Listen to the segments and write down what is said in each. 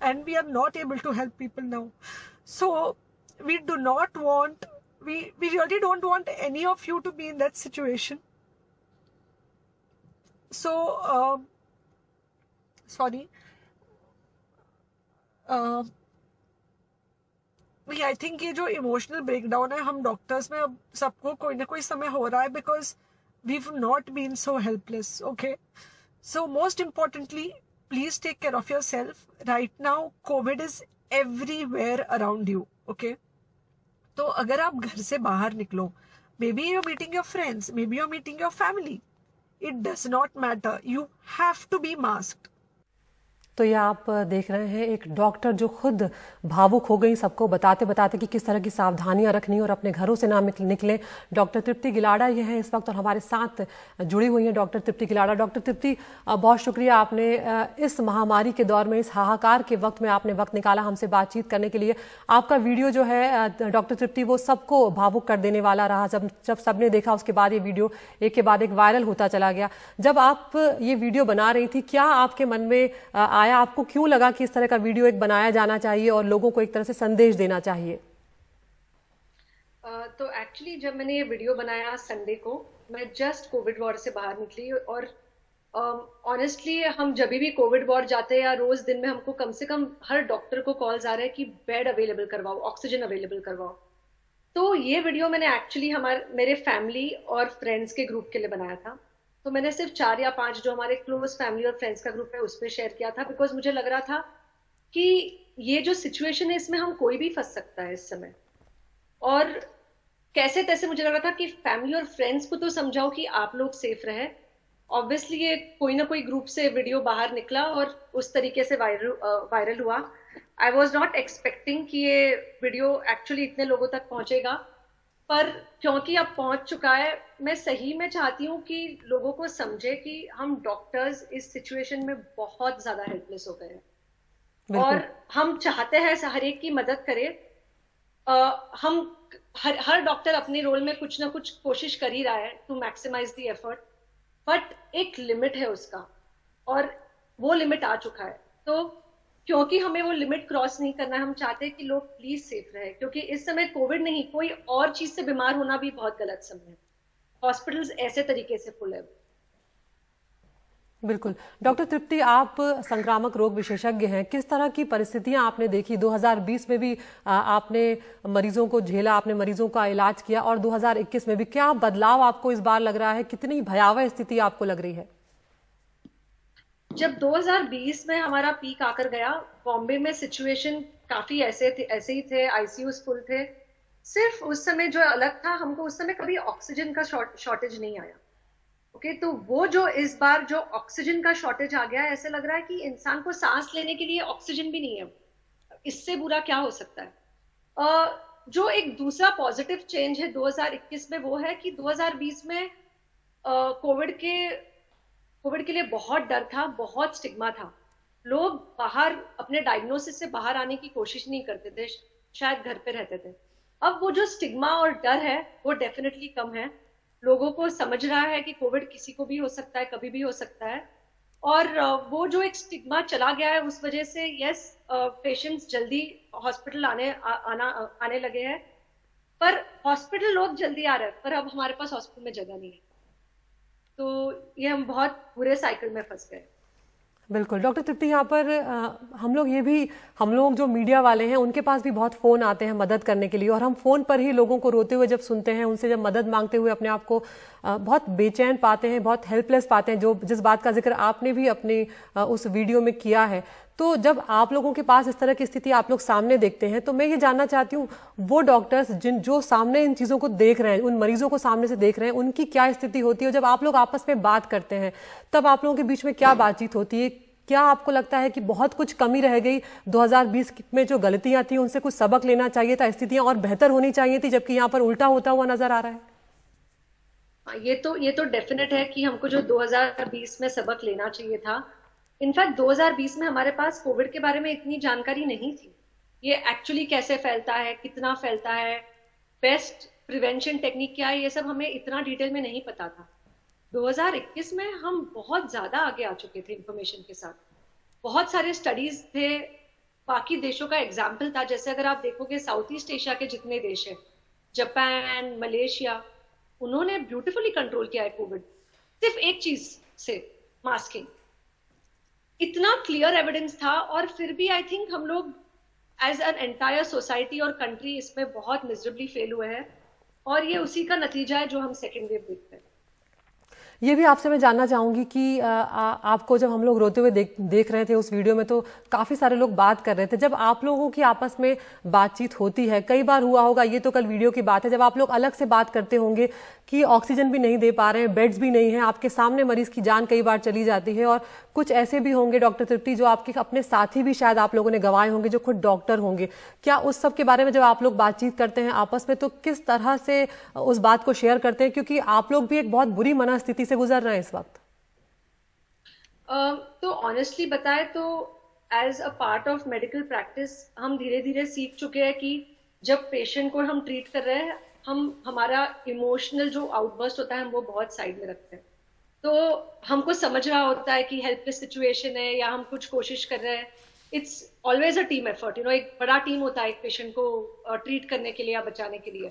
and we are not able to help people now. So we do not want, we really don't want any of you to be in that situation. So sorry, I think ये जो emotional breakdown है हम doctors में अब सबको कोई ना कोई समय हो रहा है, because we have not been so helpless. Okay, so most importantly please take care of yourself. Right now Covid is everywhere around you. Okay, तो अगर आप घर से बाहर निकलो, maybe you're meeting your friends, maybe you're meeting your family, it does not matter, you have to be masked. तो ये आप देख रहे हैं एक डॉक्टर जो खुद भावुक हो गई सबको बताते बताते कि किस तरह की सावधानियां रखनी और अपने घरों से ना निकलें. डॉक्टर तृप्ति गिलाड़ा ये हैं इस वक्त और हमारे साथ जुड़ी हुई हैं डॉक्टर तृप्ति गिलाड़ा. डॉक्टर तृप्ति, बहुत शुक्रिया आपने इस महामारी के दौर में, इस हाहाकार के वक्त में आपने वक्त निकाला हमसे बातचीत करने के लिए. आपका वीडियो जो है डॉक्टर तृप्ति वो सबको भावुक कर देने वाला रहा. जब सबने देखा उसके बाद ये वीडियो एक के बाद एक वायरल होता चला गया. जब आप ये वीडियो बना रही थी, क्या आपके मन में आया, आपको क्यों लगा कि इस तरह का वीडियो एक बनाया जाना चाहिए और लोगों को एक तरह से संदेश देना चाहिए? तो एक्चुअली जब मैंने ये वीडियो बनाया संडे को, मैं जस्ट कोविड वॉर से बाहर निकली और ऑनेस्टली हम जब भी कोविड वॉर जाते हैं या रोज दिन में हमको कम से कम हर डॉक्टर को कॉल्स आ रहे हैं कि बेड अवेलेबल करवाओ, ऑक्सीजन अवेलेबल करवाओ. तो ये वीडियो मैंने एक्चुअली मेरे फैमिली और फ्रेंड्स के ग्रुप के लिए बनाया था. तो मैंने सिर्फ 4 या 5 जो हमारे क्लोज फैमिली और फ्रेंड्स का ग्रुप है उस पर शेयर किया था, बिकॉज मुझे लग रहा था कि ये जो सिचुएशन है इसमें हम कोई भी फंस सकता है इस समय. और कैसे तैसे मुझे लग रहा था कि फैमिली और फ्रेंड्स को तो समझाओ कि आप लोग सेफ रहे. ऑब्वियसली ये कोई ना कोई ग्रुप से वीडियो बाहर निकला और उस तरीके से वायरल हुआ. आई वॉज नॉट एक्सपेक्टिंग कि ये वीडियो एक्चुअली इतने लोगों तक पहुंचेगा, पर क्योंकि अब पहुंच चुका है, मैं सही में चाहती हूँ कि लोगों को समझे कि हम डॉक्टर्स इस सिचुएशन में बहुत ज्यादा हेल्पलेस हो गए हैं और हम चाहते हैं हर एक की मदद करे. हम हर डॉक्टर अपने रोल में कुछ ना कुछ कोशिश कर ही रहा है to maximise the effort, but एक लिमिट है उसका और वो लिमिट आ चुका है. तो क्योंकि हमें वो लिमिट क्रॉस नहीं करना है, हम चाहते हैं कि लोग प्लीज सेफ रहे, क्योंकि इस समय कोविड नहीं कोई और चीज से बीमार होना भी बहुत गलत समय है. हॉस्पिटल्स ऐसे तरीके से फुल है. बिल्कुल. डॉक्टर तृप्ति, आप संक्रामक रोग विशेषज्ञ हैं, किस तरह की परिस्थितियां आपने देखी? 2020 में भी आपने मरीजों को झेला, आपने मरीजों का इलाज किया और 2021 में भी. क्या बदलाव आपको इस बार लग रहा है? कितनी भयावह स्थिति आपको लग रही है? जब 2020 में हमारा पीक आकर गया, बॉम्बे में सिचुएशन काफी ऐसे ही थे, आईसीयूज फुल थे. सिर्फ उस समय जो अलग था, हमको उस समय कभी ऑक्सीजन का शॉर्टेज नहीं आया. ओके, तो वो जो इस बार जो ऑक्सीजन का शॉर्टेज आ गया है, ऐसे लग रहा है कि इंसान को सांस लेने के लिए ऑक्सीजन भी नहीं है. इससे बुरा क्या हो सकता है? जो एक दूसरा पॉजिटिव चेंज है 2021 में वो है कि 2020 में कोविड के लिए बहुत डर था, बहुत स्टिग्मा था. लोग बाहर अपने डायग्नोसिस से बाहर आने की कोशिश नहीं करते थे, शायद घर पे रहते थे. अब वो जो स्टिग्मा और डर है वो डेफिनेटली कम है. लोगों को समझ रहा है कि कोविड किसी को भी हो सकता है, कभी भी हो सकता है. और वो जो एक स्टिग्मा चला गया है उस वजह से यस, पेशेंट्स जल्दी हॉस्पिटल आने लगे हैं. पर हॉस्पिटल लोग जल्दी आ रहे हैं, पर अब हमारे पास हॉस्पिटल में जगह नहीं है. तो ये हम बहुत बुरे साइकिल में फंस गए. बिल्कुल. डॉक्टर तृप्ति, यहाँ पर हम लोग जो मीडिया वाले हैं उनके पास भी बहुत फ़ोन आते हैं मदद करने के लिए, और हम फ़ोन पर ही लोगों को रोते हुए जब सुनते हैं, उनसे जब मदद मांगते हुए अपने आप को बहुत बेचैन पाते हैं, बहुत हेल्पलेस पाते हैं, जिस बात का जिक्र आपने भी अपनी उस वीडियो में किया है. तो जब आप लोगों के पास इस तरह की स्थिति आप लोग सामने देखते हैं, तो मैं ये जानना चाहती हूँ, वो डॉक्टर्स जो सामने इन चीज़ों को देख रहे हैं, उन मरीजों को सामने से देख रहे हैं, उनकी क्या स्थिति होती है? जब आप लोग आपस में बात करते हैं तब आप लोगों के बीच में क्या बातचीत होती है? क्या आपको लगता है कि बहुत कुछ कमी रह गई? 2020 में जो गलतियां थी उनसे कुछ सबक लेना चाहिए था, स्थितियां और बेहतर होनी चाहिए थी, जबकि यहाँ पर उल्टा होता हुआ नजर आ रहा है? ये तो डेफिनेट है कि हमको जो 2020 में सबक लेना चाहिए था. इनफैक्ट 2020 में हमारे पास कोविड के बारे में इतनी जानकारी नहीं थी. ये एक्चुअली कैसे फैलता है, कितना फैलता है, बेस्ट प्रिवेंशन टेक्निक क्या है, ये सब हमें इतना डिटेल में नहीं पता था. 2021 में हम बहुत ज्यादा आगे आ चुके थे इंफॉर्मेशन के साथ. बहुत सारे स्टडीज थे, बाकी देशों का एग्जाम्पल था। जैसे अगर आप देखोगे साउथ ईस्ट एशिया के जितने देश हैं, जापान, मलेशिया, उन्होंने ब्यूटीफुली कंट्रोल किया है कोविड, सिर्फ एक चीज से, मास्किंग। इतना क्लियर एविडेंस था, और फिर भी आई थिंक हम लोग एज एन एंटायर सोसाइटी और कंट्री इसमें बहुत मिजरेबली फेल हुए हैं, और ये उसी का नतीजा है जो हम सेकेंड वेव देखते हैं। ये भी आपसे मैं जानना चाहूंगी कि आपको जब हम लोग रोते हुए देख रहे थे उस वीडियो में, तो काफी सारे लोग बात कर रहे थे। जब आप लोगों की आपस में बातचीत होती है, कई बार हुआ होगा, ये तो कल वीडियो की बात है, जब आप लोग अलग से बात करते होंगे कि ऑक्सीजन भी नहीं दे पा रहे हैं, बेड्स भी नहीं है, आपके सामने मरीज की जान कई बार चली जाती है, और कुछ ऐसे भी होंगे डॉक्टर तृप्ति जो आपके अपने साथी भी शायद आप लोगों ने गंवाए होंगे जो खुद डॉक्टर होंगे। क्या उस सब के बारे में जब आप लोग बातचीत करते हैं आपस में, तो किस तरह से उस बात को शेयर करते हैं, क्योंकि आप लोग भी एक बहुत बुरी मनस्थिति से गुजर रहे हैं इस वक्त? तो ऑनेस्टली बताए तो as a part of medical practice हम धीरे धीरे सीख चुके हैं कि जब पेशेंट को हम ट्रीट कर रहे हैं, हम हमारा इमोशनल जो आउटबर्स्ट होता है हम वो बहुत साइड में रखते हैं। तो हमको समझ रहा होता है कि हेल्पलेस सिचुएशन है या हम कुछ कोशिश कर रहे हैं। It's always a team effort, एक बड़ा टीम होता है एक पेशेंट को ट्रीट करने के लिए या बचाने के लिए।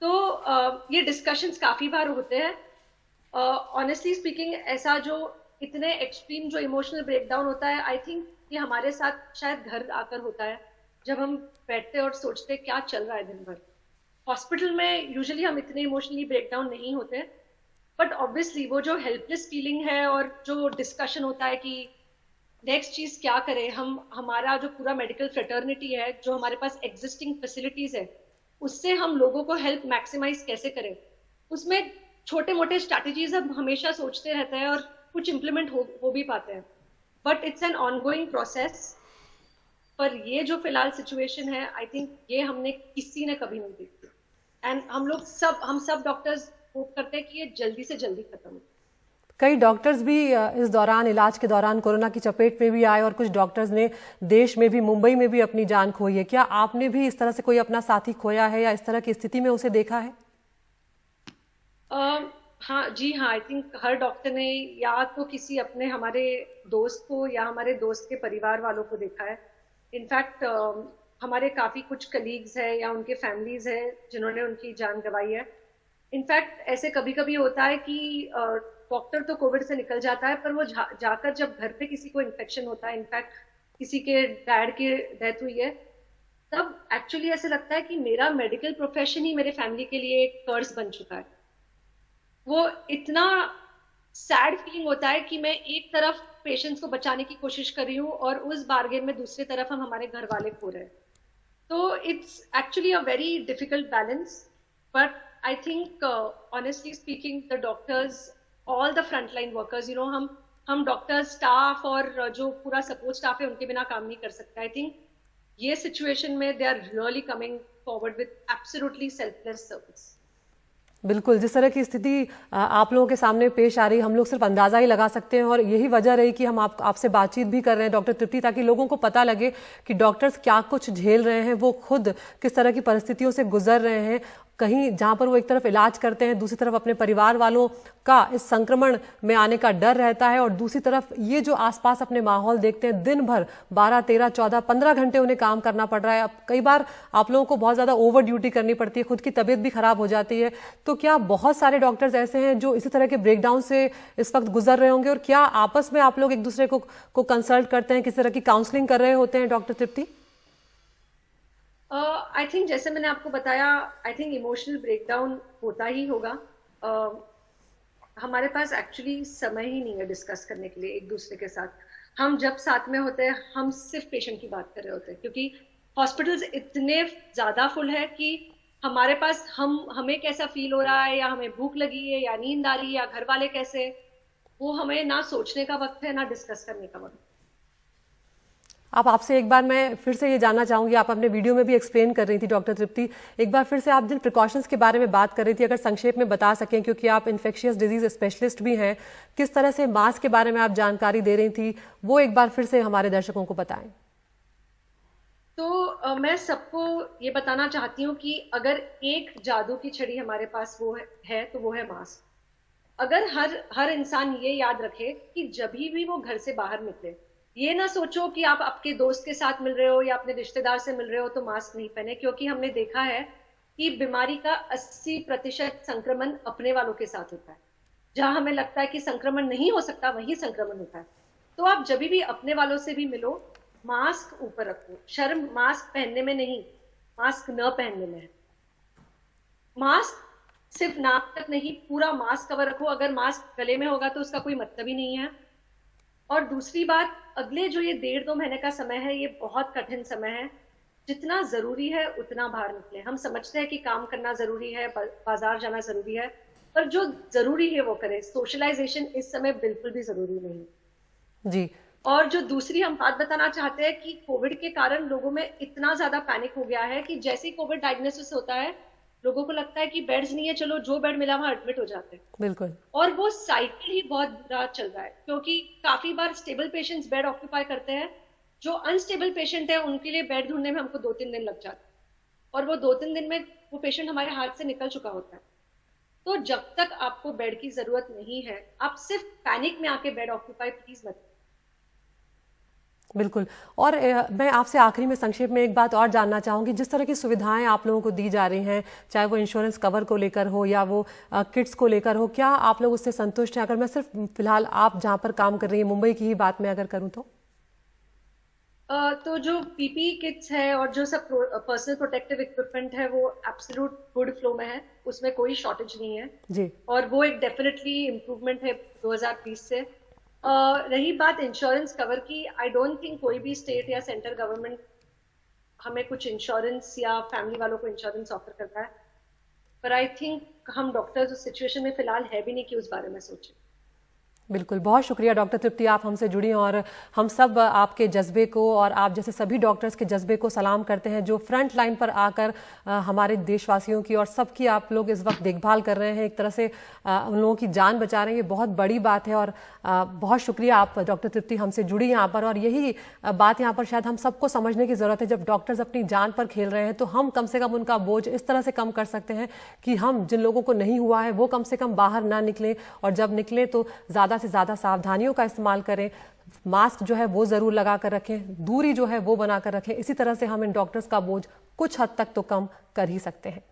तो ये डिस्कशंस काफी बार होते हैं। ऑनेस्टली स्पीकिंग, ऐसा जो इतने एक्सट्रीम जो इमोशनल ब्रेकडाउन होता है, आई थिंक ये हमारे साथ शायद घर आकर होता है, जब हम बैठते और सोचते क्या चल रहा है दिन भर। हॉस्पिटल में यूजुअली हम इतने इमोशनली ब्रेकडाउन नहीं होते, बट ऑब्वियसली वो जो हेल्पलेस फीलिंग है और जो डिस्कशन होता है कि नेक्स्ट चीज क्या करें, हमारा जो पूरा मेडिकल फ्रेटर्निटी है, जो हमारे पास एग्जिस्टिंग फैसिलिटीज है, उससे हम लोगों को हेल्प मैक्सिमाइज कैसे करें, उसमें छोटे मोटे स्ट्रैटेजीज हम हमेशा सोचते रहते हैं और कुछ इम्प्लीमेंट हो भी पाते हैं, but it's an ongoing process. पर ये जो फिलहाल सिचुएशन है, आई थिंक ये हमने किसी ने कभी नहीं देखी, एंड हम सब डॉक्टर्स होप करते हैं कि ये जल्दी से जल्दी खत्म हो। कई डॉक्टर्स भी इस दौरान, इलाज के दौरान कोरोना की चपेट में भी आए, और कुछ डॉक्टर्स ने देश में भी, मुंबई में भी अपनी जान खोई है। क्या आपने भी इस तरह से कोई अपना साथी खोया है या इस तरह की स्थिति में उसे देखा है? हाँ जी हाँ, आई थिंक हर डॉक्टर ने या तो किसी अपने हमारे दोस्त को या हमारे दोस्त के परिवार वालों को देखा है। इनफैक्ट हमारे काफी कुछ कलीग्स है या उनके फैमिलीज है जिन्होंने उनकी जान गंवाई है। इनफैक्ट ऐसे कभी कभी होता है कि डॉक्टर तो कोविड से निकल जाता है, पर वो जाकर जब घर पे किसी को इन्फेक्शन होता है, इनफैक्ट किसी के डैड की डेथ हुई है, तब एक्चुअली ऐसे लगता है कि मेरा मेडिकल प्रोफेशन ही मेरे फैमिली के लिए एक कर्ज बन चुका है। वो इतना सैड फीलिंग होता है कि मैं एक तरफ पेशेंट्स को बचाने की कोशिश कर रही हूँ और उस बार्गेन में दूसरी तरफ हम हमारे घर वाले खो रहे हैं। तो it's actually a very difficult balance, but I think honestly speaking the doctors, all the frontline workers, हम डॉक्टर्स, स्टाफ और जो पूरा सपोर्ट स्टाफ है उनके बिना काम नहीं कर सकते। आई थिंक ये सिचुएशन में they are really coming forward with absolutely selfless service. बिल्कुल, जिस तरह की स्थिति आप लोगों के सामने पेश आ रही है, हम लोग सिर्फ अंदाजा ही लगा सकते हैं, और यही वजह रही कि हम आपसे बातचीत भी कर रहे हैं डॉक्टर तृप्ति, ताकि लोगों को पता लगे कि डॉक्टर्स क्या कुछ झेल रहे हैं, वो खुद किस तरह की परिस्थितियों से गुजर रहे हैं। कहीं जहां पर वो एक तरफ इलाज करते हैं, दूसरी तरफ अपने परिवार वालों का इस संक्रमण में आने का डर रहता है, और दूसरी तरफ ये जो आसपास अपने माहौल देखते हैं, दिन भर 12, 13, 14, 15 घंटे उन्हें काम करना पड़ रहा है। अब कई बार आप लोगों को बहुत ज्यादा ओवर ड्यूटी करनी पड़ती है, खुद की तबीयत भी खराब हो जाती है। तो क्या बहुत सारे डॉक्टर्स ऐसे हैं जो इसी तरह के ब्रेकडाउन से इस वक्त गुजर रहे होंगे, और क्या आपस में आप लोग एक दूसरे को कंसल्ट करते हैं, किसी तरह की काउंसलिंग कर रहे होते हैं डॉक्टर तृप्ति? आई थिंक जैसे मैंने आपको बताया, आई थिंक इमोशनल ब्रेकडाउन होता ही होगा। हमारे पास एक्चुअली समय ही नहीं है डिस्कस करने के लिए एक दूसरे के साथ। हम जब साथ में होते हैं हम सिर्फ पेशेंट की बात कर रहे होते हैं, क्योंकि हॉस्पिटल्स इतने ज्यादा फुल है कि हमारे पास हमें कैसा फील हो रहा है, या हमें भूख लगी है या नींद आ रही है या घर वाले कैसे, वो हमें ना सोचने का वक्त है ना डिस्कस करने का वक्त। आप आपसे एक बार मैं फिर से ये जानना चाहूंगी, आप अपने वीडियो में भी एक्सप्लेन कर रही थी डॉक्टर तृप्ति, एक बार फिर से आप जिन प्रिकॉशंस के बारे में बात कर रही थी, अगर संक्षेप में बता सकें, क्योंकि आप इन्फेक्शियस डिजीज स्पेशलिस्ट भी हैं, किस तरह से मास्क के बारे में आप जानकारी दे रही थी, वो एक बार फिर से हमारे दर्शकों को बताएं। तो मैं सबको ये बताना चाहती हूँ कि अगर एक जादू की छड़ी हमारे पास वो है तो वो है मास्क। अगर हर इंसान ये याद रखे कि जब भी वो घर से बाहर निकले, ये ना सोचो कि आप आपके दोस्त के साथ मिल रहे हो या अपने रिश्तेदार से मिल रहे हो तो मास्क नहीं पहने, क्योंकि हमने देखा है कि बीमारी का 80% संक्रमण अपने वालों के साथ होता है। जहां हमें लगता है कि संक्रमण नहीं हो सकता, वहीं संक्रमण होता है। तो आप जब भी अपने वालों से भी मिलो, मास्क ऊपर रखो। शर्म मास्क पहनने में नहीं, मास्क न पहनने में है। मास्क सिर्फ नाक तक नहीं, पूरा मास्क कवर रखो। अगर मास्क गले में होगा तो उसका कोई मतलब ही नहीं है। और दूसरी बात, अगले जो ये 1.5-2 महीने का समय है, ये बहुत कठिन समय है। जितना जरूरी है उतना बाहर निकले। हम समझते हैं कि काम करना जरूरी है, बाजार जाना जरूरी है, पर जो जरूरी है वो करें। सोशलाइजेशन इस समय बिल्कुल भी जरूरी नहीं। जी। और जो दूसरी हम बात बताना चाहते हैं कि कोविड के कारण लोगों में इतना ज्यादा पैनिक हो गया है कि जैसे ही कोविड डायग्नोसिस होता है, लोगों को लगता है कि बेड्स नहीं है, चलो जो बेड मिला वहां एडमिट हो जाते हैं। बिल्कुल। और वो साइकिल ही बहुत बुरा चल रहा है, क्योंकि काफी बार स्टेबल पेशेंट्स बेड ऑक्यूपाई करते हैं। जो अनस्टेबल पेशेंट है उनके लिए बेड ढूंढने में हमको 2-3 दिन लग जाते हैं, और वो 2-3 दिन में वो पेशेंट हमारे हाथ से निकल चुका होता है। तो जब तक आपको बेड की जरूरत नहीं है, आप सिर्फ पैनिक में आके बेड ऑक्यूपाई प्लीज मत। बिल्कुल। और मैं आपसे आखिरी में संक्षेप में एक बात और जानना चाहूंगी, जिस तरह की सुविधाएं आप लोगों को दी जा रही हैं, चाहे वो इंश्योरेंस कवर को लेकर हो या वो किट्स को लेकर हो, क्या आप लोग उससे संतुष्ट हैं? अगर मैं सिर्फ फिलहाल आप जहां पर काम कर रही हैं मुंबई की ही बात मैं अगर करूं तो जो पीपी किट्स है और जो सब पर्सनल प्रोटेक्टिव इक्विपमेंट है वो एब्सोल्यूट गुड फ्लो में है, उसमें कोई शॉर्टेज नहीं है जी। और वो एक डेफिनेटली इम्प्रूवमेंट है 2020 से। रही बात इंश्योरेंस कवर की, आई डोंट थिंक कोई भी स्टेट या सेंट्रल गवर्नमेंट हमें कुछ इंश्योरेंस या फैमिली वालों को इंश्योरेंस ऑफर करता है, पर आई थिंक हम डॉक्टर्स उस सिचुएशन में फिलहाल है भी नहीं कि उस बारे में सोचें। बिल्कुल। बहुत शुक्रिया डॉक्टर तृप्ति, आप हमसे जुड़ी और हम सब आपके जज्बे को और आप जैसे सभी डॉक्टर्स के जज्बे को सलाम करते हैं, जो फ्रंट लाइन पर आकर हमारे देशवासियों की और सबकी आप लोग इस वक्त देखभाल कर रहे हैं, एक तरह से उन लोगों की जान बचा रहे हैं। ये बहुत बड़ी बात है और बहुत शुक्रिया आप डॉक्टर तृप्ति हमसे जुड़ी यहाँ पर। और यही बात यहाँ पर शायद हम सबको समझने की ज़रूरत है, जब डॉक्टर्स अपनी जान पर खेल रहे हैं तो हम कम से कम उनका बोझ इस तरह से कम कर सकते हैं कि हम जिन लोगों को नहीं हुआ है वो कम से कम बाहर ना निकलें, और जब निकलें तो ज़्यादा से ज़्यादा सावधानियों का इस्तेमाल करें। मास्क जो है वो जरूर लगा कर रखें, दूरी जो है वो बनाकर रखें। इसी तरह से हम इन डॉक्टर्स का बोझ कुछ हद तक तो कम कर ही सकते हैं।